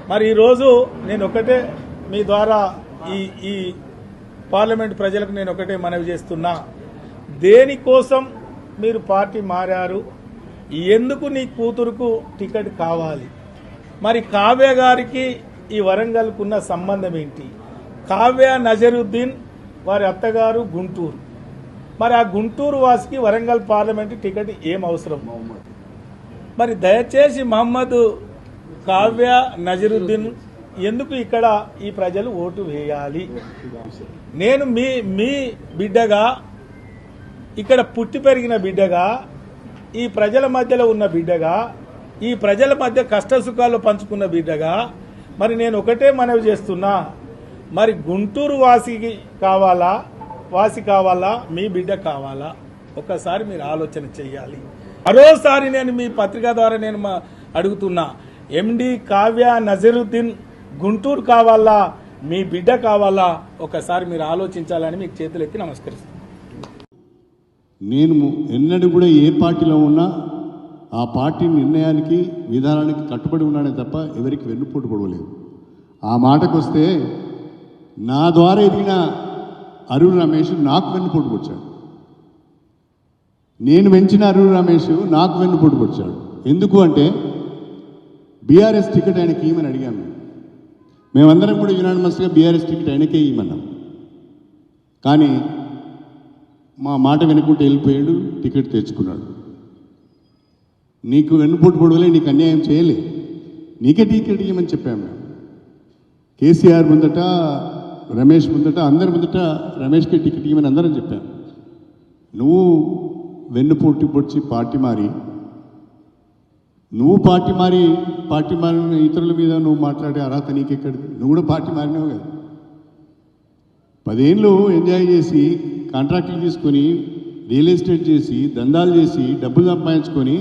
మరి ఈరోజు నేను ఒకటే మీ ద్వారా ఈ పార్లమెంట్ ప్రజలకు నేను ఒకటే మనవి చేస్తున్నా, దేనికోసం మీరు పార్టీ మారారు, ఎందుకు నీ కూతురుకు టికెట్ కావాలి, మరి కావ్య గారికి ఈ వరంగల్కున్న సంబంధం ఏంటి? కావ్య నజరుద్దీన్ వారి అత్తగారు గుంటూరు, మరి ఆ గుంటూరు వాసికి వరంగల్ పార్లమెంటు టికెట్ ఏం అవసరం? మరి దయచేసి మహమ్మద్ కావ్య నజరుద్దీన్ ఎందుకు ఇక్కడ ఈ ప్రజలు ఓటు వేయాలి? నేను మీ బిడ్డగా, ఇక్కడ పుట్టి పెరిగిన బిడ్డగా, ఈ ప్రజల మధ్యలో ఉన్న బిడ్డగా, ఈ ప్రజల మధ్య కష్ట సుఖాలు పంచుకున్న బిడ్డగా, మరి నేను ఒకటే మనవి చేస్తున్నా, మరి గుంటూరు వాసి కావాలా మీ బిడ్డ కావాలా? ఒక్కసారి మీరు ఆలోచన చెయ్యాలి. మరోసారి నేను మీ పత్రిక ద్వారా నేను అడుగుతున్నా, ఎండి కావ్య నజరుద్దీన్ గుంటూరు కావాలా మీ బిడ్డ కావాలా? ఒకసారి మీరు ఆలోచించాలని మీకు చేతులెత్తి నమస్కరిస్తున్నాను. నేను ఎన్నడూ కూడా ఏ పార్టీలో ఉన్నా ఆ పార్టీ నిర్ణయానికి విధానానికి కట్టుబడి ఉన్నానే తప్ప ఎవరికి వెన్నుపోటు పొడవలేదు. ఆ మాటకు వస్తే నా ద్వారా ఎదిగిన అరుణ్ రమేష్ నాకు వెన్నుపోటు పొడిచాడు. నేను పెంచిన అరుణ్ రమేష్ నాకు వెన్నుపోటు పొడిచాడు. ఎందుకు అంటే బీఆర్ఎస్ టికెట్ ఆయనకి ఇవ్వమని అడిగాము. మేమందరం కూడా యునానిమస్గా బీఆర్ఎస్ టికెట్ ఆయనకే ఇవ్వమన్నాం. కానీ మా మాట వినుకుంటూ వెళ్ళిపోయాడు, టికెట్ తెచ్చుకున్నాడు. నీకు వెన్నుపోటు పొడవలే, నీకు అన్యాయం చేయలే, నీకే టికెట్ ఇవ్వమని చెప్పాము మేము. కేసీఆర్ ముందట, రమేష్ ముందట, అందరి ముందట రమేష్కే టికెట్ ఇవ్వమని అందరం చెప్పాను. నువ్వు వెన్నుపోటు పొడిచి పార్టీ మారి మారిన ఇతరుల మీద నువ్వు మాట్లాడే అర్హత నీకెక్కడిది? నువ్వు కూడా పార్టీ మారినావు కదా. 10 ఏళ్ళు ఎంజాయ్ చేసి కాంట్రాక్టులు తీసుకొని రియల్ ఎస్టేట్ చేసి దందాలు చేసి డబ్బులు సంపాదించుకొని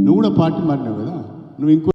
నువ్వు కూడా పార్టీ మారినావు కదా. నువ్వు ఇంకో